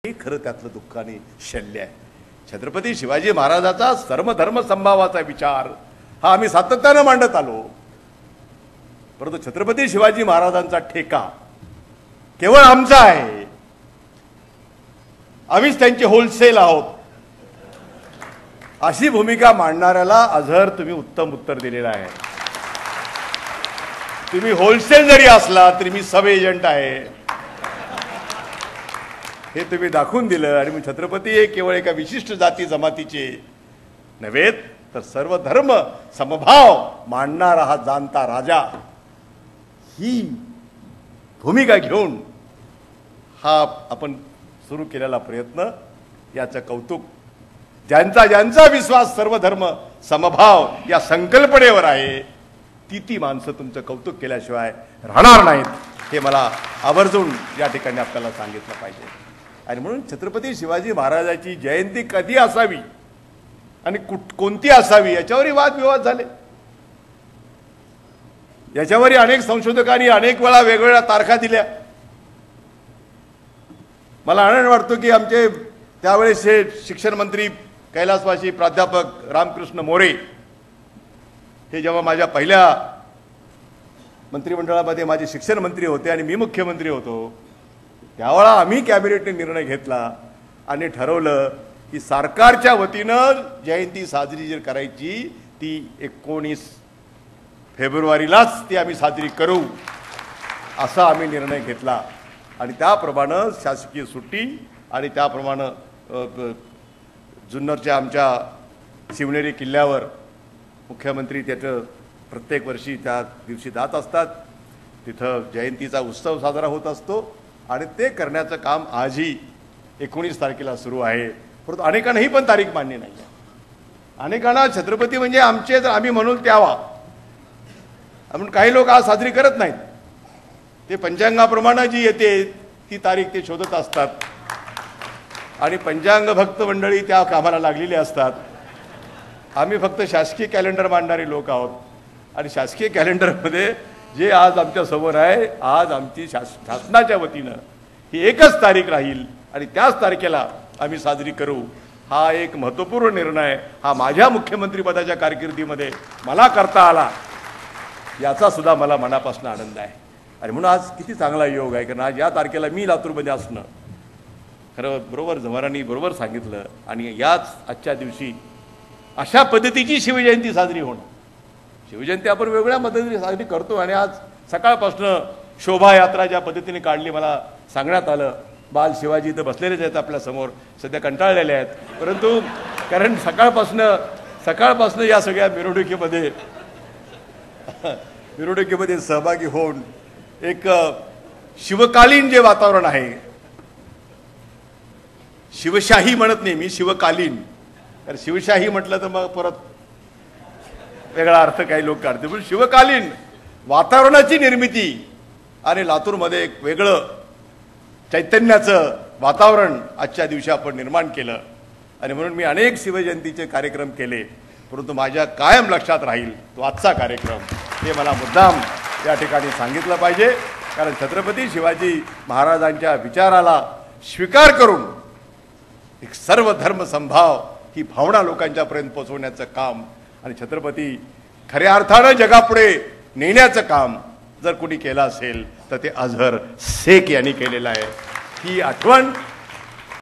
हे खरं त्यातलं दुःख आणि शल्य आहे. छत्रपती शिवाजी महाराजांचा सर्वधर्म समभावाचा विचार हा आम्ही सातत्याने मांडत आलो, परंतु छत्रपती शिवाजी महाराजांचा ठेका केवळ आमचा आहे. आम्हीच त्यांचे होलसेल आहोत अशी भूमिका मांडणाऱ्याला अझर तुम्ही उत्तम उत्तर दिलेलं आहे. तुम्ही होलसेल जरी असला तरी मी सब एजंट आहे हे तुम्ही दाखवून दिलं. आणि मग छत्रपती हे केवळ एका विशिष्ट जाती जमातीचे नव्हे तर सर्व धर्म समभाव मांडणारा हा जाणता राजा ही भूमिका घेऊन हा आपण सुरू केलेला प्रयत्न याचं कौतुक. ज्यांचा विश्वास सर्व धर्म समभाव या संकल्पनेवर आहे ती माणसं तुमचं कौतुक केल्याशिवाय राहणार नाहीत हे मला आवर्जून या ठिकाणी आपल्याला सांगितलं पाहिजे. आणि म्हणून छत्रपती शिवाजी महाराजांची जयंती कधी असावी आणि कोणती असावी याच्यावरही वादविवाद झाले. याच्यावरही अनेक संशोधकांनी अनेक वेळा वेगवेगळ्या तारखा दिल्या. मला आनंद वाटतो की आमचे त्यावेळेसचे शिक्षण मंत्री कैलासवासी प्राध्यापक रामकृष्ण मोरे हे जेव्हा माझ्या पहिल्या मंत्रिमंडळामध्ये माझे शिक्षण मंत्री होते आणि मी मुख्यमंत्री होतो, त्यावेळा आम्ही कॅबिनेटने निर्णय घेतला आणि ठरवलं की सरकारच्या वतीनं जयंती साजरी जर करायची ती 19 फेब्रुवारीलाच ती आम्ही साजरी करू असा आम्ही निर्णय घेतला. आणि त्याप्रमाणे शासकीय सुट्टी आणि त्याप्रमाणे जुन्नरच्या आमच्या शिवनेरी किल्ल्यावर मुख्यमंत्री त्याचं प्रत्येक वर्षी त्या दिवशी जात असतात. तिथं जयंतीचा उत्सव साजरा होत असतो आणि ते करण्याचं काम आजही 19 तारखेला सुरू आहे. परंतु अनेकांना ही पण तारीख मान्य नाही आहे. अनेकांना छत्रपती म्हणजे आमचे तर आम्ही म्हणून त्यावा म्हणून काही लोक आज साजरी करत नाहीत. ते पंचांगाप्रमाणे जी येते ती तारीख ते शोधत असतात आणि पंचांग भक्त मंडळी त्या कामाला लागलेली असतात. आम्ही फक्त शासकीय कॅलेंडर मांडणारे लोक आहोत आणि शासकीय कॅलेंडरमध्ये जे आज आमच्या समोर आहे, आज आमची शासनाच्या वतीनं ही एकच तारीख राहील आणि त्याच तारखेला आम्ही साजरी करू. हा एक महत्त्वपूर्ण निर्णय हा माझ्या मुख्यमंत्रीपदाच्या कारकिर्दीमध्ये मला करता आला याचा सुद्धा मला मनापासून आनंद आहे. आणि म्हणून आज किती चांगला योग आहे कारण आज या तारखेला मी लातूरमध्ये असणं खरं बरोबर जवारांनी बरोबर सांगितलं. आणि याच आजच्या दिवशी अशा पद्धतीची शिवजयंती साजरी होणं. शिवजयंती आपण वेगवेगळ्या पद्धतीने साजरी करतो आणि आज सकाळपासून शोभायात्रा ज्या पद्धतीने काढली मला सांगण्यात आलं. बाल शिवाजी इथं बसलेलेच आहेत आपल्या समोर, सध्या कंटाळलेले आहेत, परंतु कारण सकाळपासून या सगळ्या मिरवणुकीमध्ये सहभागी होऊन एक शिवकालीन जे वातावरण आहे, शिवशाही म्हणत नाही मी, शिवकालीन. कारण शिवशाही म्हटलं तर मग परत वेगळा अर्थ काही लोक काढते. पण शिवकालीन वातावरणाची निर्मिती आणि लातूरमध्ये एक वेगळं चैतन्याचं वातावरण आजच्या दिवशी आपण निर्माण केलं. आणि म्हणून मी अनेक शिवजयंतीचे कार्यक्रम केले, परंतु माझ्या कायम लक्षात राहील तो आजचा कार्यक्रम. हे मला मुद्दाम या ठिकाणी सांगितलं पाहिजे. कारण छत्रपती शिवाजी महाराजांच्या विचाराला स्वीकार करून एक सर्व धर्म समभाव ही भावना लोकांच्यापर्यंत पोहोचवण्याचं काम आणि छत्रपती खऱ्या अर्थानं जगापुढे नेण्याचं काम जर कोणी केलं असेल तर ते अझर शेख यांनी केलेलं आहे. ही आठवण